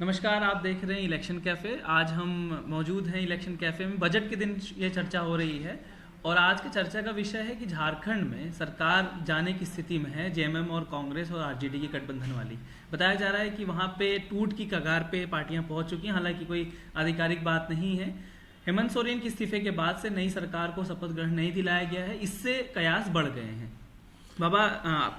नमस्कार, आप देख रहे हैं इलेक्शन कैफ़े। आज हम मौजूद हैं इलेक्शन कैफ़े में। बजट के दिन ये चर्चा हो रही है और आज की चर्चा का विषय है कि झारखंड में सरकार जाने की स्थिति में है। जेएमएम और कांग्रेस और आरजेडी की गठबंधन वाली बताया जा रहा है कि वहाँ पे टूट की कगार पे पार्टियां पहुंच चुकी हैं। हालांकि कोई आधिकारिक बात नहीं है। हेमंत सोरेन के इस्तीफे के बाद से नई सरकार को शपथ ग्रहण नहीं दिलाया गया है। इससे कयास बढ़ गए हैं। बाबा,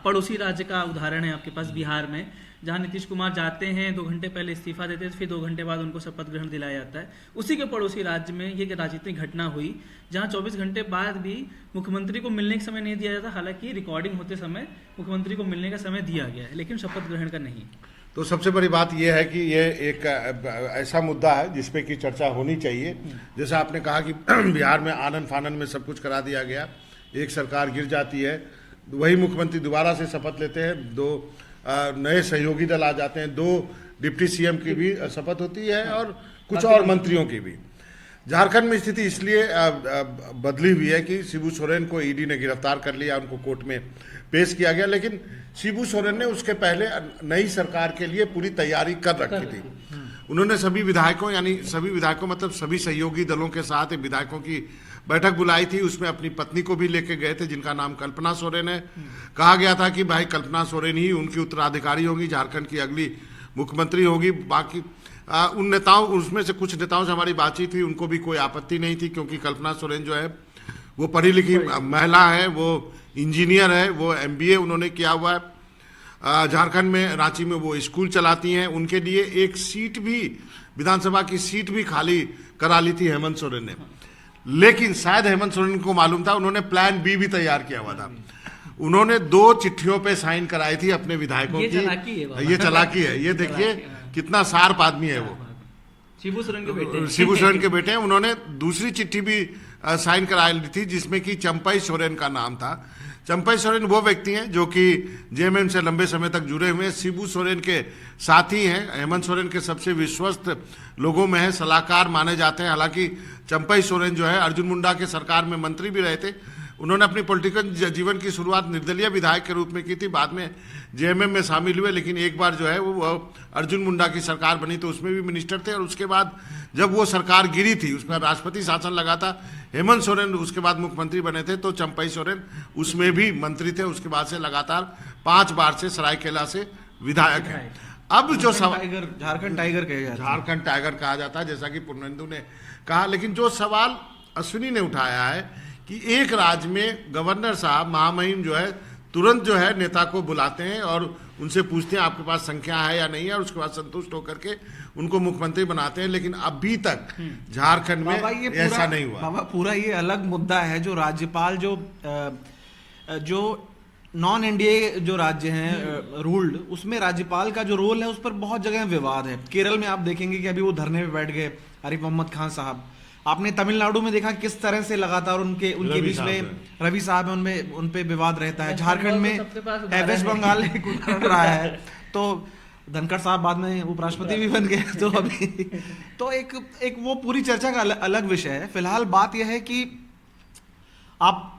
पड़ोसी राज्य का उदाहरण है आपके पास बिहार में, जहां नीतीश कुमार जाते हैं 2 घंटे पहले इस्तीफा देते हैं, फिर 2 घंटे बाद उनको शपथ ग्रहण दिलाया जाता है। उसी के पड़ोसी राज्य में ये राजनीतिक घटना हुई जहां 24 घंटे बाद भी मुख्यमंत्री को मिलने का समय नहीं दिया जाता। हालांकि रिकॉर्डिंग होते समय मुख्यमंत्री को मिलने का समय दिया गया है, लेकिन शपथ ग्रहण का नहीं। तो सबसे बड़ी बात यह है कि ये एक ऐसा मुद्दा है जिसपे की चर्चा होनी चाहिए। जैसा आपने कहा कि बिहार में आनन फानन में सब कुछ करा दिया गया, एक सरकार गिर जाती है, वही मुख्यमंत्री दोबारा से शपथ लेते हैं, 2 नए सहयोगी दल आ जाते हैं, 2 डिप्टी सीएम की भी शपथ होती है और कुछ और मंत्रियों की भी। झारखंड में स्थिति इसलिए बदली हुई है कि शिबू सोरेन को ईडी ने गिरफ्तार कर लिया, उनको कोर्ट में पेश किया गया, लेकिन शिबू सोरेन ने उसके पहले नई सरकार के लिए पूरी तैयारी कर रखी थी। उन्होंने सभी विधायकों मतलब सभी सहयोगी दलों के साथ विधायकों की बैठक बुलाई थी। उसमें अपनी पत्नी को भी लेके गए थे, जिनका नाम कल्पना सोरेन है। कहा गया था कि भाई कल्पना सोरेन ही उनकी उत्तराधिकारी होगी, झारखंड की अगली मुख्यमंत्री होगी। बाकी उन नेताओं, उसमें से कुछ नेताओं से हमारी बातचीत हुई, उनको भी कोई आपत्ति नहीं थी, क्योंकि कल्पना सोरेन जो है वो पढ़ी लिखी महिला है, वो इंजीनियर है, वो MBA उन्होंने किया हुआ है। झारखंड में रांची में वो स्कूल चलाती हैं। उनके लिए एक सीट भी, विधानसभा की सीट भी खाली करा ली थी हेमंत सोरेन ने। लेकिन शायद हेमंत सोरेन को मालूम था, उन्होंने प्लान बी भी तैयार किया हुआ था। उन्होंने 2 चिट्ठियों पे साइन कराई थी अपने विधायकों की। ये चलाकी है। ये देखिए कितना शार्प आदमी है वो। शिबू सोरेन के बेटे हैं। उन्होंने दूसरी चिट्ठी भी साइन करा ली थी, जिसमें कि चंपई सोरेन का नाम था। चंपई सोरेन वो व्यक्ति हैं जो कि जेएमएम से लंबे समय तक जुड़े हुए हैं, शिबू सोरेन के साथी हैं, हेमंत सोरेन के सबसे विश्वस्त लोगों में है, सलाहकार माने जाते हैं। हालांकि चंपई सोरेन जो है अर्जुन मुंडा के सरकार में मंत्री भी रहे थे। उन्होंने अपनी पॉलिटिकल जीवन की शुरुआत निर्दलीय विधायक के रूप में की थी, बाद में जेएमएम में शामिल हुए, लेकिन एक बार जो है वो अर्जुन मुंडा की सरकार बनी तो उसमें भी मिनिस्टर थे। और उसके बाद जब वो सरकार गिरी थी, उसमें राष्ट्रपति शासन लगा था, हेमंत सोरेन उसके बाद मुख्यमंत्री बने थे, तो चंपई सोरेन उसमें भी मंत्री थे। उसके बाद से लगातार 5 बार से सरायकेला से विधायक है। अब जो झारखंड टाइगर कहा जाता है, जैसा कि पूर्णेंदु ने कहा। लेकिन जो सवाल अश्विनी ने उठाया है कि एक राज्य में गवर्नर साहब महामहिम जो है तुरंत जो है नेता को बुलाते हैं और उनसे पूछते हैं आपके पास संख्या है या नहीं है, और उसके बाद संतुष्ट होकर के उनको मुख्यमंत्री बनाते हैं। लेकिन अभी तक झारखंड में ऐसा नहीं हुआ। बाबा, पूरा ये अलग मुद्दा है। जो राज्यपाल जो नॉन एनडीए जो राज्य हैं रूल्ड, उसमें राज्यपाल का जो रोल है उस पर बहुत जगह विवाद है। केरल में आप देखेंगे कि अभी वो धरने पे बैठ गए आरिफ मोहम्मद खान साहब। आपने तमिलनाडु में देखा किस तरह से लगातार उनके बीच में रवि साहब है, उन पे विवाद रहता है। झारखंड में वेस्ट बंगाल रहा है, तो धनखड़ साहब बाद में उपराष्ट्रपति भी बन गए। तो अभी तो एक वो पूरी चर्चा का अलग विषय है। फिलहाल बात यह है कि आप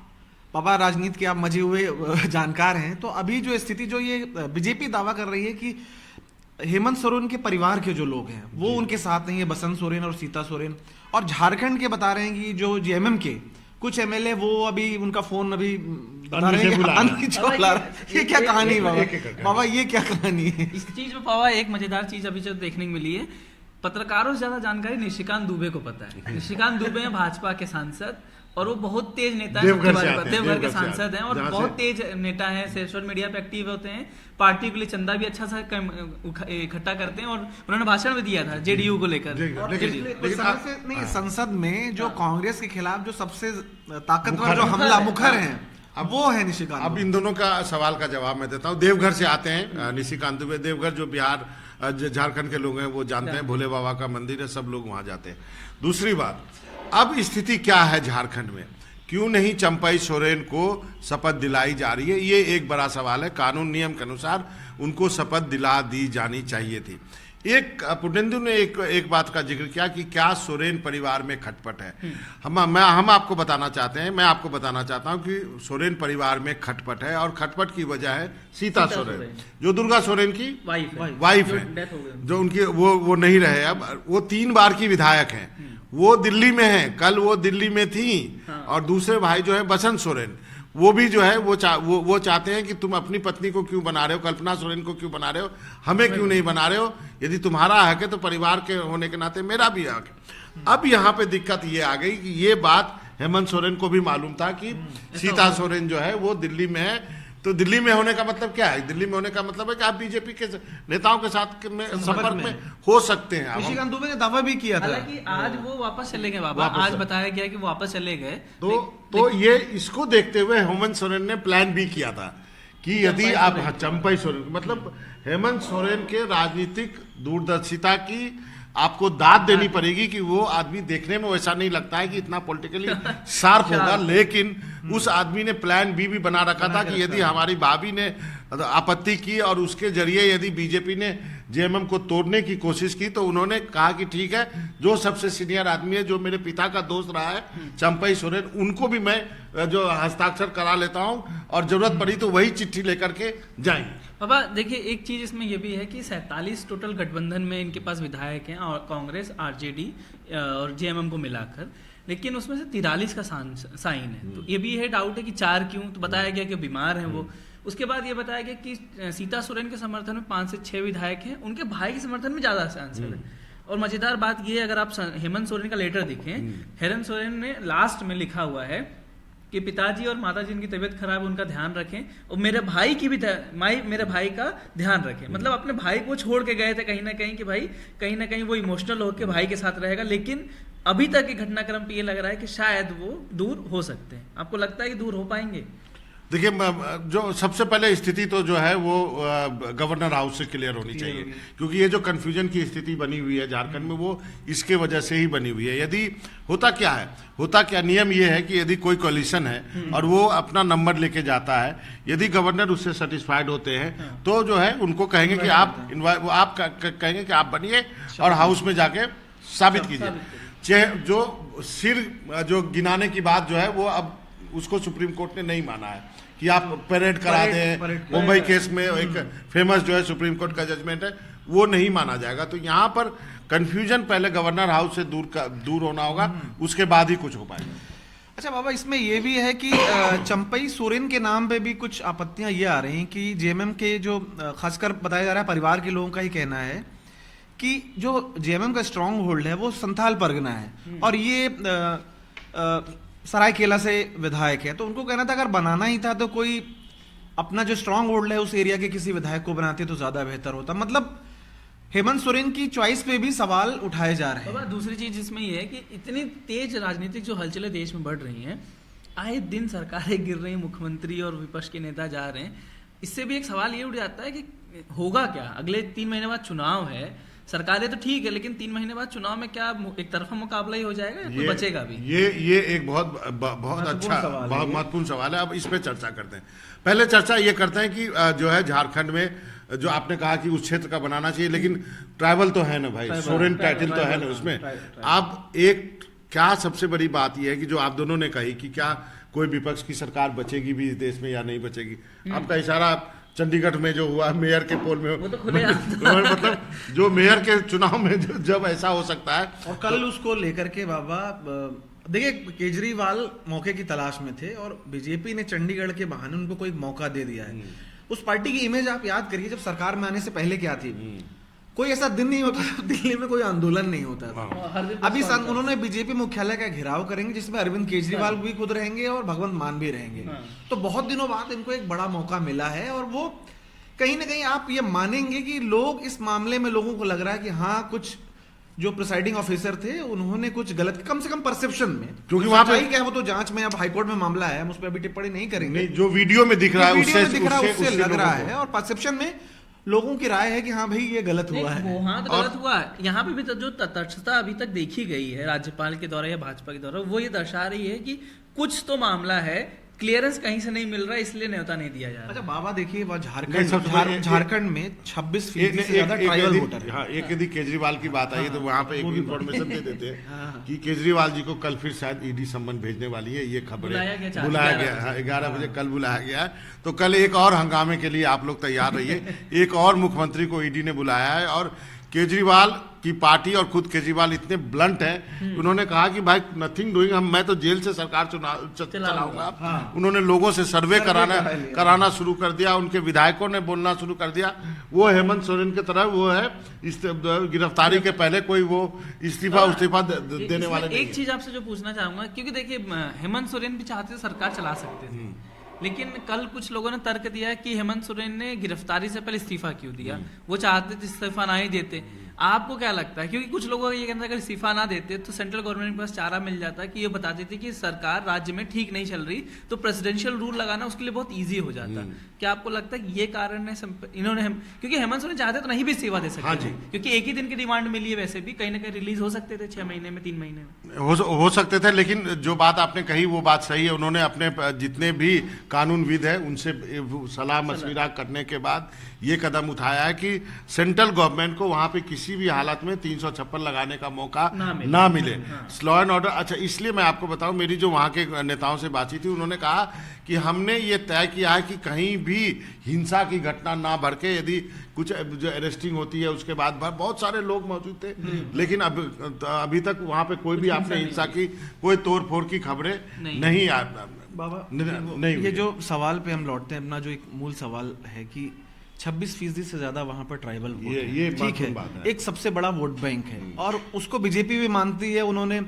बाबा राजनीति के आप मजे हुए जानकार हैं, तो अभी जो स्थिति, जो ये बीजेपी दावा कर रही है कि हेमंत सोरेन के परिवार के जो लोग हैं वो उनके साथ नहीं है, बसंत सोरेन और सीता सोरेन। और झारखंड के बता रहे हैं कि जो जेएमएम के कुछ एमएलए वो अभी उनका फोन अभी बता रहे हैं। ये क्या कहानी बाबा, ये क्या कहानी है इस चीज में? बाबा, एक मजेदार चीज अभी जो देखने को मिली है, पत्रकारों से ज्यादा जानकारी निशिकांत दुबे को पता है। निशिकांत दुबे हैं भाजपा के सांसद और वो बहुत तेज नेता है, देवघर के सांसद हैं और बहुत तेज नेता हैं। सोशल मीडिया पे एक्टिव होते हैं, पार्टी के लिए चंदा भी अच्छा सा इकट्ठा करते हैं। और उन्होंने भाषण भी दिया था जेडीयू को लेकर। नहीं, संसद में जो कांग्रेस के खिलाफ जो सबसे ताकतवर जो हमला मुखर है अब वो है निशिकांत। अब इन दोनों का सवाल का जवाब मैं देता हूँ। देवघर से आते हैं निशिकांत दुबे। देवघर जो बिहार झारखंड के लोग हैं वो जानते हैं, भोले बाबा का मंदिर है, सब लोग वहां जाते हैं। दूसरी बात, अब स्थिति क्या है झारखंड में? क्यों नहीं चंपई सोरेन को शपथ दिलाई जा रही है? ये एक बड़ा सवाल है। कानून नियम के अनुसार उनको शपथ दिला दी जानी चाहिए थी। एक पुनेंदु ने एक बात का जिक्र किया कि क्या सोरेन परिवार में खटपट है। हम आपको बताना चाहते हैं, मैं आपको बताना चाहता हूं कि सोरेन परिवार में खटपट है और खटपट की वजह है सीता सोरेन, जो दुर्गा सोरेन की वाइफ है, जो उनकी वो नहीं रहे। अब वो 3 बार की विधायक हैं, वो दिल्ली में है, कल वो दिल्ली में थी। और दूसरे भाई जो है बसंत सोरेन, वो भी जो है वो चाहते हैं कि तुम अपनी पत्नी को क्यों बना रहे हो, कल्पना सोरेन को क्यों बना रहे हो, हमें क्यों नहीं बना रहे हो। यदि तुम्हारा हक है तो परिवार के होने के नाते मेरा भी हक है। अब यहाँ पे दिक्कत ये आ गई कि ये बात हेमंत सोरेन को भी मालूम था कि सीता सोरेन जो है वो दिल्ली में है। तो दिल्ली में होने का मतलब क्या है? दिल्ली में होने का मतलब है कि आप बीजेपी के नेताओं के साथ संपर्क में हो सकते हैं। निशिकांत दुबे ने दावा भी किया था। हालांकि आज वो वापस चले गए बाबा, आज बताया गया कि वो वापस चले गए। तो ये इसको देखते हुए हेमंत सोरेन ने प्लान भी किया था कि यदि आप चंपई सोरेन, मतलब हेमंत सोरेन के राजनीतिक दूरदर्शिता की आपको दाद देनी पड़ेगी कि वो आदमी देखने में वैसा नहीं लगता है कि इतना पॉलिटिकली शार्प होगा, लेकिन उस आदमी ने प्लान बी भी बना रखा था कि यदि हमारी भाभी ने आपत्ति की और उसके जरिए यदि बीजेपी ने जेएमएम को तोड़ने की कोशिश की, तो उन्होंने कहा कि ठीक है, जो सबसे सीनियर आदमी है, जो मेरे पिता का दोस्त रहा है चंपई सोरेन, उनको भी मैं जो हस्ताक्षर करा लेता हूं और जरूरत पड़ी तो वही चिट्ठी लेकर के जाएंगे। बाबा देखिए, एक चीज इसमें यह भी है कि 47 टोटल गठबंधन में इनके पास विधायक हैं, और कांग्रेस, आरजेडी और जेएमएम को मिलाकर, लेकिन उसमें से 43 का साइन है। तो ये भी है डाउट है कि 4 क्यों। तो बताया गया कि बीमार हैं वो। उसके बाद ये बताया गया कि सीता सोरेन के समर्थन में 5 से 6 विधायक हैं, उनके भाई के समर्थन में ज्यादा सांसद है। और मजेदार बात ये, अगर आप हेमंत सोरेन का लेटर देखें, हेमंत सोरेन ने लास्ट में लिखा हुआ है कि पिताजी और माताजी जिनकी तबीयत खराब है उनका ध्यान रखें, और मेरे भाई की भी मेरे भाई का ध्यान रखें। मतलब अपने भाई को छोड़ के गए थे कहीं ना कहीं कि भाई कहीं ना कहीं वो इमोशनल होकर भाई के साथ रहेगा, लेकिन अभी तक के घटनाक्रम पे ये लग रहा है कि शायद वो दूर हो सकते हैं। आपको लगता है कि दूर हो पाएंगे? देखिए, जो सबसे पहले स्थिति तो जो है वो गवर्नर हाउस से क्लियर होनी चाहिए, क्योंकि ये जो कंफ्यूजन की स्थिति बनी हुई है झारखंड में, वो इसके वजह से ही बनी हुई है। यदि होता क्या नियम ये है कि यदि कोई कोलिशन है और वो अपना नंबर लेके जाता है, यदि गवर्नर उससे सेटिस्फाइड होते हैं तो जो है उनको कहेंगे कि आप कहेंगे कि आप बनिए और हाउस में जाके साबित कीजिए। जो गिनाने की बात जो है वो अब उसको सुप्रीम कोर्ट ने नहीं माना है कि आप परेड करा दें। मुंबई केस में एक फेमस जो है सुप्रीम कोर्ट का जजमेंट है, वो नहीं माना जाएगा। तो यहाँ पर कंफ्यूजन पहले गवर्नर हाउस से दूर होना होगा, उसके बाद ही कुछ हो पाएगा। अच्छा बाबा, इसमें यह भी है कि चंपई सोरेन के नाम पे भी कुछ आपत्तियां ये आ रही हैं कि जेएमएम के जो खासकर बताया जा रहा है, परिवार के लोगों का ही कहना है कि जो जेएमएम का स्ट्रांग होल्ड है वो संथाल परगना है, और ये सरायकेला से विधायक है। तो उनको कहना था अगर बनाना ही था तो कोई अपना जो स्ट्रांग होल्ड है उस एरिया के किसी विधायक को बनाते तो ज्यादा बेहतर होता। मतलब हेमंत सोरेन की चॉइस पे भी सवाल उठाए जा रहे हैं। दूसरी चीज इसमें यह है कि इतनी तेज राजनीतिक जो हलचलें देश में बढ़ रही हैं, आए दिन सरकारें गिर रही हैं, मुख्यमंत्री और विपक्ष के नेता जा रहे हैं, इससे भी एक सवाल ये उठ जाता है कि होगा क्या। अगले 3 महीने बाद चुनाव है, सरकारें तो ठीक है, लेकिन 3 महीने बाद चुनाव में क्या एक तरफा मुकाबला ही हो जाएगा या कोई बचेगा भी? ये एक बहुत अच्छा, बहुत महत्वपूर्ण सवाल है। अब इस पे चर्चा करते हैं। पहले चर्चा ये करते हैं कि जो है झारखंड में जो आपने कहा कि उस क्षेत्र का बनाना चाहिए, लेकिन ट्राइबल तो है ना भाई, सोरेन टाइटल तो है ना उसमें। अब एक क्या सबसे बड़ी बात यह है कि जो आप दोनों ने कही कि क्या कोई विपक्ष की सरकार बचेगी भी इस देश में या नहीं बचेगी। आपका इशारा चंडीगढ़ में जो हुआ मेयर के पोल में, वो तो खुले मतलब जो मेयर के चुनाव में जब ऐसा हो सकता है। और कल उसको लेकर के बाबा देखिए, केजरीवाल मौके की तलाश में थे और बीजेपी ने चंडीगढ़ के बहाने उनको कोई मौका दे दिया है। उस पार्टी की इमेज आप याद करिए, जब सरकार में आने से पहले क्या थी, कोई ऐसा दिन नहीं होता था दिल्ली में कोई आंदोलन नहीं होता था। अभी उन्होंने बीजेपी मुख्यालय का घेराव करेंगे जिसमें अरविंद केजरीवाल भी खुद रहेंगे और भगवंत मान भी रहेंगे। तो बहुत दिनों बाद इनको एक बड़ा मौका मिला है, और वो कहीं ना कहीं आप ये मानेंगे कि लोग इस मामले में, लोगों को लग रहा है कि हाँ, कुछ जो प्रिसाइडिंग ऑफिसर थे उन्होंने कुछ गलत, कम से कम परसेप्शन में, क्योंकि वहां पे क्या है वो तो जांच में, अब हाईकोर्ट में मामला है, हम उस पर अभी टिप्पणी नहीं करेंगे। नहीं, जो वीडियो में दिख रहा है उससे लग रहा है, और परसेप्शन में लोगों की राय है कि हाँ भाई ये गलत हुआ है। हाँ, तो गलत हुआ है। यहाँ पे भी तो जो तटस्थता अभी तक देखी गई है राज्यपाल के द्वारा या भाजपा के द्वारा, वो ये दर्शा रही है कि कुछ तो मामला है क्लियरेंस कहीं से नहीं मिल रहा है, इसलिए न्योता नहीं दिया जा रहा। अच्छा बाबा देखिए, वह नहीं, सबसे पहले झारखंड में 26% से ज्यादा ट्राइबल वोटर है। हाँ, एक यदि केजरीवाल की बात आई तो वहाँ पे एक इन्फॉर्मेशन दे देते हैं कि केजरीवाल जी को कल फिर शायद ईडी सम्मन भेजने वाली है, ये खबर बुलाया गया है 11 बजे कल बुलाया गया है। तो कल एक और हंगामे के लिए आप लोग तैयार रहिए। एक और मुख्यमंत्री को ईडी ने बुलाया है और केजरीवाल की पार्टी और खुद केजरीवाल इतने ब्लंट हैं, उन्होंने कहा कि भाई नथिंग डूइंग, मैं तो जेल से सरकार चलाऊंगा। उन्होंने लोगों से सर्वे कराना शुरू कर दिया, उनके विधायकों ने बोलना शुरू कर दिया। वो हेमंत सोरेन की तरह वो है, इस गिरफ्तारी के पहले कोई वो इस्तीफा देने वाले नहीं। एक चीज आपसे जो पूछना चाहूंगा, क्योंकि देखिए हेमंत सोरेन भी चाहते थे सरकार चला सकते थे, लेकिन कल कुछ लोगों ने तर्क दिया कि हेमंत सोरेन ने गिरफ्तारी से पहले इस्तीफा क्यों दिया, वो चाहते थे इस्तीफा ना ही देते। आपको क्या लगता है, क्योंकि कुछ लोगों का ये कहना है अगर इस्तीफा ना देते तो सेंट्रल गवर्नमेंट के पास चारा मिल जाता कि ये बताती थी कि सरकार राज्य में ठीक नहीं चल रही, तो प्रेसिडेंशियल रूल लगाना उसके लिए बहुत ईजी हो जाता। क्या आपको लगता है ये कारण है इन्होंने क्योंकि हेमंत सोरेन चाहते तो नहीं भी इस्तीफा दे सकते थे, क्योंकि एक ही दिन की डिमांड मिली है, वैसे भी कहीं ना कहीं रिलीज हो सकते थे 6 महीने में, 3 महीने में हो सकते थे। लेकिन जो बात आपने कही वो बात सही है, उन्होंने अपने जितने भी कानूनविद है उनसे सलाह मशविरा करने के बाद ये कदम उठाया है कि सेंट्रल गवर्नमेंट को वहां पे किसी भी हालत में 356 लगाने का मौका ना मिले। लॉ एंड ऑर्डर, अच्छा इसलिए मैं आपको बताऊं, मेरी जो वहां के नेताओं से बातचीत थी, उन्होंने कहा कि हमने ये तय किया है कि कहीं भी हिंसा की घटना ना भड़के। यदि कुछ जो अरेस्टिंग होती है उसके बाद बहुत सारे लोग मौजूद थे, लेकिन अभी तक वहां पे कोई भी आपने हिंसा की कोई तोड़फोड़ की खबरें नहीं आ बाबा नहीं। ये जो सवाल पे हम लौटते हैं, अपना जो एक मूल सवाल है कि 26% से ज्यादा वहां पर ट्राइबल वोट ये ठीक है, एक सबसे बड़ा वोट बैंक है और उसको बीजेपी भी मानती है। उन्होंने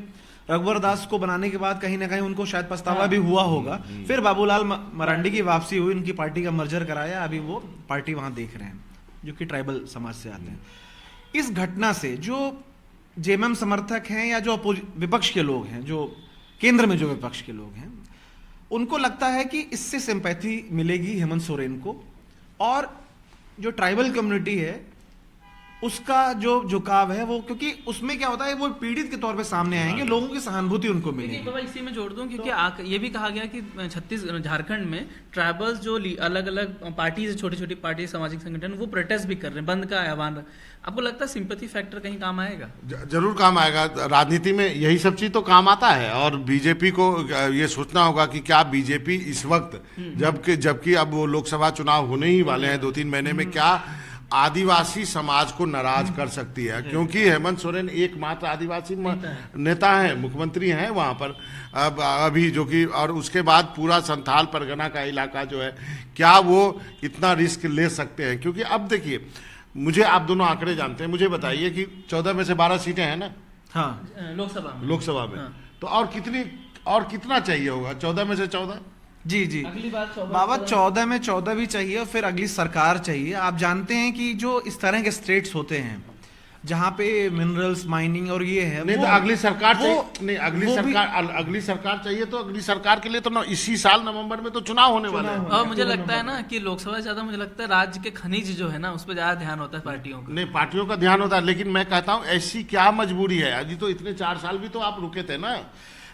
रघुवर दास को बनाने के बाद कहीं ना कहीं उनको शायद पछतावा भी हुआ होगा। फिर बाबूलाल मरांडी की वापसी हुई, उनकी पार्टी का मर्जर कराया, अभी वो पार्टी वहां देख रहे हैं जो कि ट्राइबल समाज से आते हैं। इस घटना से जो जेएमएम समर्थक हैं या जो विपक्ष के लोग हैं, जो केंद्र में जो विपक्ष के लोग हैं, उनको लगता है कि इससे सिंपैथी मिलेगी हेमंत सोरेन को, और जो ट्राइबल कम्युनिटी है उसका जो झुकाव है वो, क्योंकि उसमें क्या होता है वो पीड़ित के तौर पे सामने आएंगे, लोगों की सहानुभूति उनको मिलेगी। इसी में जोड़ दूं, क्योंकि ये भी कहा गया कि झारखंड में ट्राइबल्स जो अलग अलग पार्टीज, छोटी छोटी पार्टी, सामाजिक संगठन, वो प्रोटेस्ट भी कर रहे हैं, बंद का आह्वान। आपको लगता है सिंपैथी फैक्टर कहीं काम आएगा? जरूर काम आएगा। राजनीति में यही सब चीज तो काम आता है, और बीजेपी को ये सोचना होगा कि क्या बीजेपी इस वक्त जबकि अब वो लोकसभा चुनाव होने ही वाले हैं 2-3 महीने में, क्या आदिवासी समाज को नाराज कर सकती है? क्योंकि हेमंत सोरेन एकमात्र आदिवासी नेता हैं, मुख्यमंत्री हैं वहां पर अभी, जो कि, और उसके बाद पूरा संथाल परगना का इलाका जो है, क्या वो इतना रिस्क ले सकते हैं? क्योंकि अब देखिए, मुझे आप दोनों आंकड़े जानते हैं, मुझे बताइए कि 14 में से 12 सीटें हैं ना? हाँ, लोकसभा में। तो और कितना चाहिए होगा? 14 में से 14? जी अगली बार बाबा 14 में 14 भी चाहिए, और फिर अगली सरकार चाहिए। आप जानते हैं कि जो इस तरह के स्टेट्स होते हैं जहां पे मिनरल्स, माइनिंग और ये है, नहीं तो अगली सरकार चाहिए, अगली सरकार चाहिए, तो अगली सरकार के लिए तो इसी साल नवंबर में तो चुनाव होने वाले हैं। और मुझे लगता है ना कि लोकसभा ज्यादा, मुझे लगता है राज्य के खनिज जो है ना, उस पर ज्यादा ध्यान होता है पार्टियों का। नहीं, पार्टियों का ध्यान होता है, लेकिन मैं कहता हूँ ऐसी क्या मजबूरी है? अभी तो इतने 4 साल भी तो आप रुके थे ना।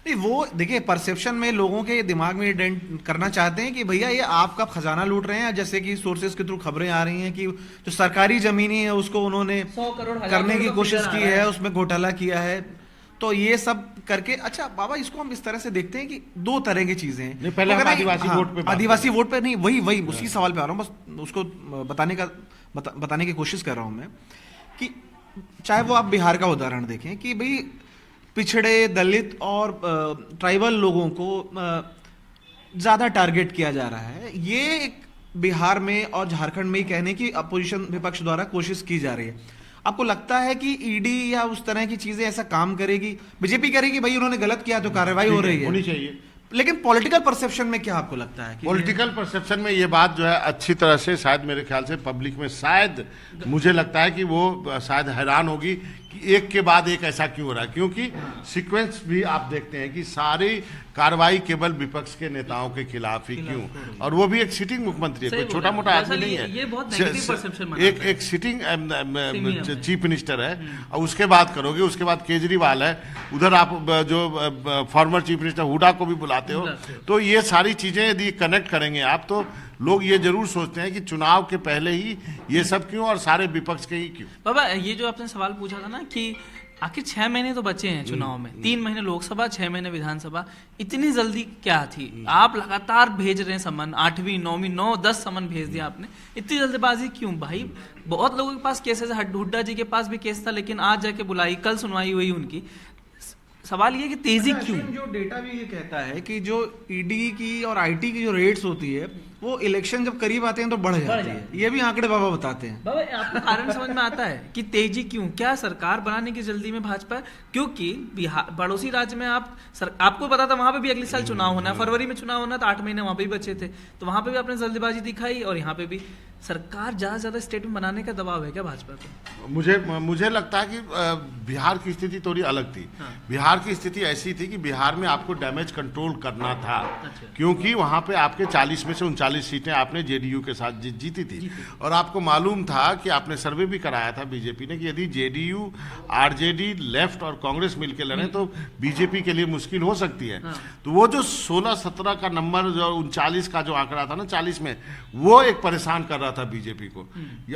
नहीं, वो देखिए परसेप्शन में लोगों के दिमाग में डेंट करना चाहते हैं कि भैया ये आपका खजाना लूट रहे हैं, जैसे कि सोर्सेज के थ्रू खबरें आ रही हैं कि जो सरकारी जमीनें है उसको उन्होंने 100 करोड़ करने की कोशिश की है, उसमें घोटाला किया है। तो ये सब करके, अच्छा बाबा इसको हम इस तरह से देखते हैं कि 2 तरह की चीजें हैं। पहले हम आदिवासी वोट पे, आदिवासी वोट पे नहीं, वही उसी सवाल पे आ रहा हूँ, बस उसको बताने की कोशिश कर रहा हूँ मैं, कि चाहे वो आप बिहार का उदाहरण देखें कि भाई पिछड़े, दलित और ट्राइबल लोगों को ज्यादा टारगेट किया जा रहा है। ये बिहार में और झारखंड में ही कहने की अपोजिशन विपक्ष द्वारा कोशिश की जा रही है। आपको लगता है कि ईडी या उस तरह की चीजें ऐसा काम करेगी? बीजेपी करेगी भाई उन्होंने गलत किया तो कार्रवाई हो रही है, होनी चाहिए, लेकिन पॉलिटिकल परसेप्शन में क्या आपको लगता है? पॉलिटिकल परसेप्शन में ये बात जो है अच्छी तरह से, शायद मेरे ख्याल से पब्लिक में, शायद मुझे लगता है कि वो शायद हैरान होगी कि एक के बाद एक ऐसा क्यों हो रहा है, क्योंकि सीक्वेंस भी आप देखते हैं कि सारी कार्रवाई केवल विपक्ष के नेताओं के खिलाफ ही क्यों, और वो भी एक सिटिंग मुख्यमंत्री है, कोई छोटा मोटा आदमी नहीं है, ये बहुत नेगेटिव परसेप्शन एक सिटिंग चीफ मिनिस्टर है, और उसके बाद करोगे, उसके बाद केजरीवाल है, उधर आप जो फॉर्मर चीफ मिनिस्टर हुडा को भी बुलाते हो, तो ये सारी चीजें यदि कनेक्ट करेंगे आप तो लोग ये जरूर सोचते हैं कि चुनाव के पहले ही ये सब क्यों और सारे विपक्ष के ही क्यों। बाबा ये जो आपने सवाल पूछा था ना कि आखिर 6 महीने तो बचे हैं चुनाव में, 3 महीने लोकसभा, 6 महीने विधानसभा, इतनी जल्दी क्या थी? आप लगातार भेज रहे हैं समन, 8वीं 9वीं 9-10 समन भेज दिया आपने, इतनी जल्दबाजी क्यों भाई? बहुत लोगों के पास केसेस है, हुड्डा जी के पास भी केस था, लेकिन आज जाके बुलाई, कल सुनवाई हुई उनकी। सवाल ये कि तेजी क्यों? जो डेटा भी ये कहता है कि जो ईडी की और आईटी की जो रेट्स होती है वो इलेक्शन जब करीब आते हैं तो बढ़ जाती है, ये भी आंकड़े बाबा बताते हैं। बाबा आपको कारण समझ में आता है कि तेजी क्यों? क्या सरकार बनाने की जल्दी में भाजपा? क्योंकि बिहार पड़ोसी राज्य में आपको पता था वहां पे भी अगले साल चुनाव होना है, फरवरी में चुनाव होना, तो 8 महीने वहां पे भी बचे थे, तो वहां पे भी आपने जल्दबाजी दिखाई, और यहाँ पे भी सरकार ज्यादा स्टेट में बनाने का दबाव है क्या भाजपा को? मुझे लगता है कि बिहार की स्थिति थोड़ी अलग थी। बिहार की स्थिति ऐसी थी कि बिहार में आपको डैमेज कंट्रोल करना था, क्योंकि वहां पे आपके 40 में से 39 सीटें आपने जेडीयू के साथ जीती थी, और आपको मालूम था कि आपने सर्वे भी कराया था बीजेपी ने कि यदि जेडीयू, आरजेडी, लेफ्ट और कांग्रेस मिलकर लड़े तो बीजेपी के लिए मुश्किल हो सकती है। तो वो जो 16-17 का नंबर, जो 39 का जो आंकड़ा था ना 40 में, वो एक परेशान कर रहा था बीजेपी को,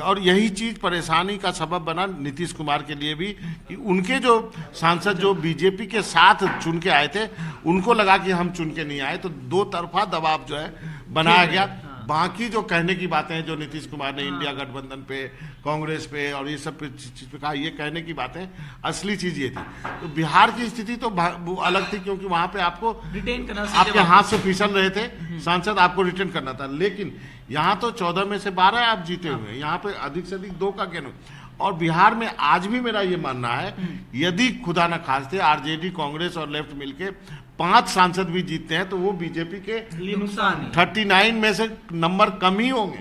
और यही चीज परेशानी का सबब बना नीतीश कुमार के लिए भी कि उनके जो सांसद जो बीजेपी के साथ चुन के आए थे उनको लगा कि हम चुन के नहीं आए, तो दो तरफा दबाव जो है बनाया गया। बाकी जो कहने की बातें हैं जो नीतीश कुमार ने इंडिया गठबंधन पे, कांग्रेस पे और ये सब चीज पे कहा, ये कहने की बातें, असली चीज ये थी। तो बिहार की स्थिति तो अलग थी, क्योंकि वहां पे आपको रिटेन करना, आपके हाथ से फिसल रहे थे सांसद, आपको रिटेन करना था। लेकिन यहाँ तो 14 में से 12 आप जीते हुए हैं, यहाँ पे अधिक से अधिक 2 का गेन। और बिहार में आज भी मेरा ये मानना है, यदि खुदा न खास्ते आरजेडी, कांग्रेस और लेफ्ट मिलके 5 सांसद भी जीतते हैं तो वो बीजेपी के लिए नुकसान है। 39 में से नंबर कम ही होंगे।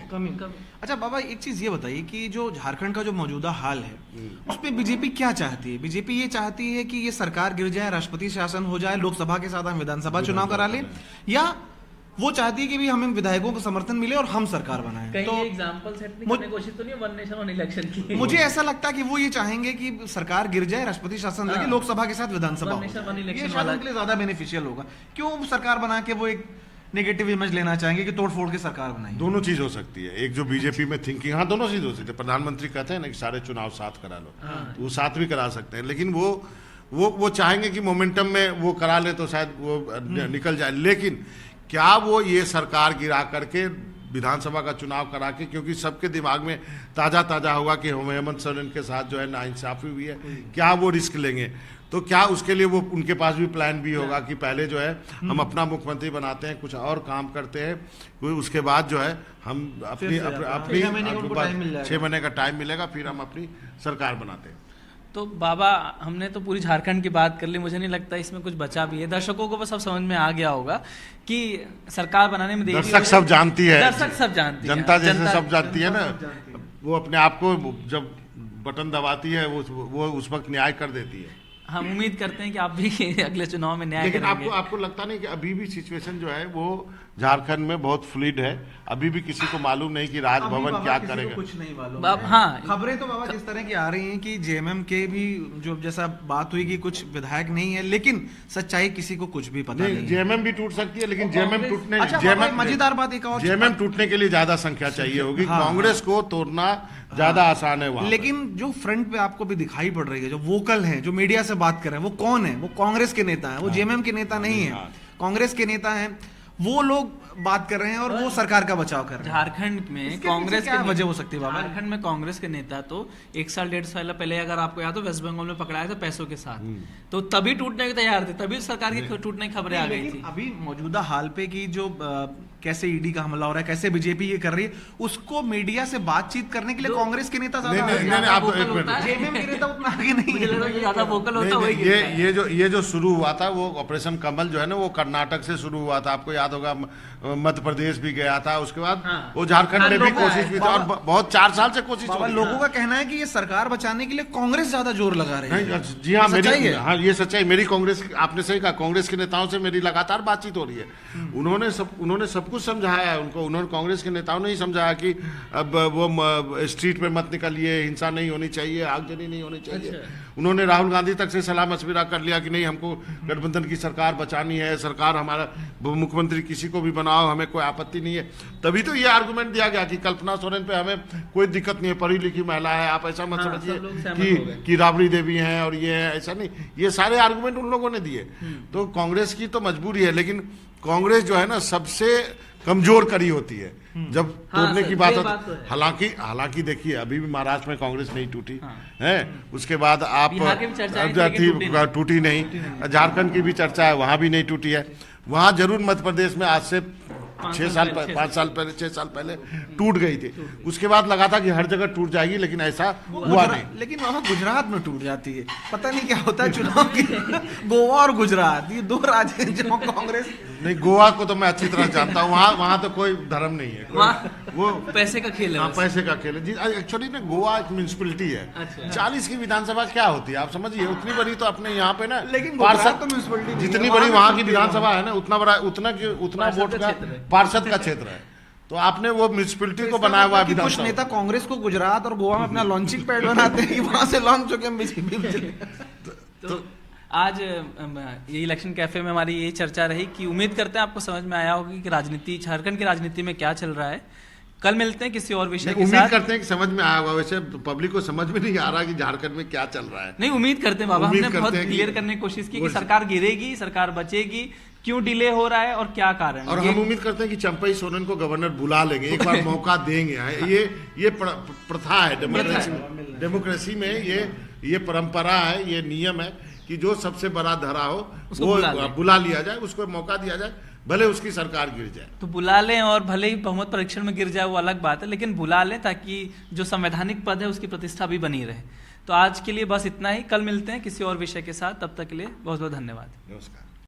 अच्छा बाबा, एक चीज ये बताइए कि जो झारखंड का जो मौजूदा हाल है उसमें बीजेपी क्या चाहती है? बीजेपी ये चाहती है कि ये सरकार गिर जाए, राष्ट्रपति शासन हो जाए, लोकसभा के साथ हम विधानसभा चुनाव करा लें, या वो चाहती है कि भी हमें विधायकों को समर्थन मिले और हम सरकार बनाएं? कहीं तो एग्जांपल सेट नहीं करने की कोशिश तो नहीं है वन नेशन वन इलेक्शन की? मुझे ऐसा लगता है कि वो ये चाहेंगे कि सरकार गिर जाए, राष्ट्रपति शासन लगे, लोकसभा के साथ विधानसभा हो जाए। ये शायद उनके लिए ज्यादा बेनिफिशियल होगा। क्यों सरकार बना के वो एक नेगेटिव इमेज लेना चाहेंगे कि तोड़फोड़ के सरकार बनाई? दोनों चीज हो सकती है। एक जो बीजेपी में थिंकिंग, हाँ दोनों चीज हो सकती है। प्रधानमंत्री कहते हैं ना कि सारे चुनाव साथ करा लो, तो वो साथ भी करा सकते हैं, लेकिन वो चाहेंगे कि मोमेंटम में वो करा ले तो शायद वो निकल जाए। लेकिन क्या वो ये सरकार गिरा करके विधानसभा का चुनाव करा के, क्योंकि सबके दिमाग में ताजा होगा कि हेमंत सोरेन के साथ जो है नाइंसाफी हुई है, क्या वो रिस्क लेंगे? तो क्या उसके लिए वो उनके पास भी प्लान भी होगा कि पहले जो है हम अपना मुख्यमंत्री बनाते हैं, कुछ और काम करते हैं, उसके बाद जो है हम अपनी 6 महीने का टाइम मिलेगा, फिर हम अपनी सरकार बनाते हैं। तो बाबा हमने तो पूरी झारखंड की बात कर ली, मुझे नहीं लगता इसमें कुछ बचा भी है। दर्शकों को बस सब समझ में आ गया होगा कि सरकार बनाने में दर्शक सब जानती है, दर्शक सब जानती है, जनता जैसे सब जानती है ना, वो अपने आप को जब बटन दबाती है वो उस वक्त न्याय कर देती है। हम उम्मीद करते हैं कि आप भी अगले चुनाव में न्याय लेकिन करेंगे। आपको लगता नहीं कि अभी भी सिचुएशन जो है वो झारखंड में बहुत फ्लूइड है? अभी भी किसी को मालूम नहीं कि राजभवन क्या करेगा, कुछ नहीं मालूम। हाँ, खबरें तो बाबा जिस तरह की आ रही हैं कि जेएमएम के भी जो जैसा बात हुई कि कुछ विधायक नहीं है, लेकिन सच्चाई किसी को कुछ भी पता नहीं। जेएमएम भी टूट सकती है, लेकिन जेएमएम टूटने, मजेदार बात एक और, जेएमएम टूटने के लिए ज्यादा संख्या चाहिए होगी। कांग्रेस को तोड़ना ज्यादा आसान है वहां। लेकिन जो फ्रंट पे आपको भी दिखाई पड़ रही है, जो वोकल हैं, जो मीडिया से बात कर रहे हैं, वो कौन है? वो कांग्रेस के नेता है, वो जेएमएम के नेता नहीं है, कांग्रेस के नेता हैं। वो लोग बात कर रहे हैं और वो सरकार का बचाव कर रहे हैं। झारखंड में कांग्रेस क्या वजह हो सकती है बाबा? झारखंड में कांग्रेस के नेता तो 1 साल 1.5 साल पहले, अगर आपको याद हो, वेस्ट बंगाल में पकड़ाए थे पैसों के साथ, तो तभी टूटने के तैयार थे, तभी सरकार की टूटने की खबरें आ गई थी। अभी मौजूदा हाल पे की जो कैसे ईडी का हमला हो रहा है, कैसे बीजेपी ये कर रही है, उसको मीडिया से बातचीत करने के लिए कांग्रेस के नेता नहीं, नहीं, नहीं, आप एक मिनट। जेएमएम के नेता उतना आगे नहीं मुझे लग रहा है ज्यादा वोकल होता नहीं, वही नहीं, ये जो शुरू हुआ था वो ऑपरेशन कमल जो है ना वो कर्नाटक से शुरू हुआ था, आपको याद होगा मध्य प्रदेश भी गया था, उसके बाद वो झारखंड में भी कोशिश भी थी और बहुत 4 साल से कोशिश हो रही है। लोगों का कहना है कि ये सरकार बचाने के लिए कांग्रेस ज्यादा जोर लगा रही है। नहीं, जी हाँ, सच्चाई मेरी है। हाँ ये सच्चाई, मेरी कांग्रेस, आपने सही कहा, कांग्रेस के नेताओं से मेरी लगातार बातचीत हो रही है। उन्होंने सब कुछ समझाया है उनको, उन्होंने कांग्रेस के नेताओं ने ही समझाया कि अब वो स्ट्रीट पे मत निकलिए, हिंसा नहीं होनी चाहिए, आगजनी नहीं होनी चाहिए। उन्होंने राहुल गांधी तक से सलाह मशविरा कर लिया कि नहीं, हमको गठबंधन की सरकार बचानी है, सरकार हमारा मुख्यमंत्री किसी को भी बनाओ, हमें कोई आपत्ति नहीं है। तभी तो ये आर्गुमेंट दिया गया कि कल्पना सोरेन पे हमें कोई दिक्कत नहीं है, पढ़ी लिखी महिला है, आप ऐसा मत समझिए कि राबड़ी देवी हैं और ये है, ऐसा नहीं। ये सारे आर्गुमेंट उन लोगों ने दिए। तो कांग्रेस की तो मजबूरी है, लेकिन कांग्रेस जो है ना सबसे कमजोर कड़ी होती है जब तोड़ने की बात होती है। हालांकि देखिए अभी भी महाराष्ट्र में कांग्रेस नहीं टूटी है, उसके बाद आप टूटी नहीं, झारखंड की भी चर्चा है, वहां भी नहीं टूटी है। वहां जरूर मध्य प्रदेश में आज से 5 साल पहले टूट गई थी, उसके बाद लगा था कि हर जगह टूट जाएगी, लेकिन ऐसा हुआ नहीं। लेकिन वहां गुजरात में टूट जाती है, पता नहीं क्या होता है चुनाव की। गोवा और गुजरात ये 2 राज्य हैं जो कांग्रेस। नहीं, गोवा को तो मैं अच्छी तरह जानता हूँ, वहाँ तो कोई धर्म नहीं है, वो पैसे का खेल है। हाँ, पैसे का खेल है जी। एक्चुअली ना गोवा एक म्यूनिसिपैलिटी है। 40 की विधानसभा क्या होती है आप समझिए, उतनी बड़ी तो अपने यहाँ पे ना, लेकिन पार्षद तो म्यूनिसिपैलिटी जितनी बड़ी वहाँ की विधानसभा है ना, उतना बड़ा उतना वोट का पार्षद का क्षेत्र है। तो आपने वो म्यूनिसिपैलिटी को बनाया हुआ है। कुछ नेता कांग्रेस को गुजरात और गोवा में अपना लॉन्चिंग पैड बनाते हैं, वहां से लॉन्च होकर बीजेपी। तो आज ये इलेक्शन कैफे में हमारी यही चर्चा रही कि उम्मीद करते हैं आपको समझ में आया होगा कि राजनीति, झारखंड की राजनीति में क्या चल रहा है। कल मिलते हैं किसी और विषय के साथ। उम्मीद करते हैं कि समझ में आया होगा, वैसे पब्लिक को समझ में नहीं आ रहा कि झारखंड में क्या चल रहा है। नहीं, उम्मीद करते हैं बाबा, हमने बहुत क्लियर करने की कोशिश की कि सरकार गिरेगी, सरकार बचेगी, क्यों डिले हो रहा है और क्या कारण। और हम उम्मीद करते हैं कि चंपई सोरेन को गवर्नर बुला लेंगे, एक बार मौका देंगे। ये प्रथा है डेमोक्रेसी में, ये परंपरा है, ये नियम है कि जो सबसे बड़ा धरा हो वो बुला लिया जाए, उसको मौका दिया जाए, भले उसकी सरकार गिर जाए। तो बुला लें, और भले ही बहुमत परीक्षण में गिर जाए वो अलग बात है, लेकिन बुला लें ताकि जो संवैधानिक पद है उसकी प्रतिष्ठा भी बनी रहे। तो आज के लिए बस इतना ही, कल मिलते हैं किसी और विषय के साथ, तब तक के लिए बहुत बहुत धन्यवाद। नमस्कार।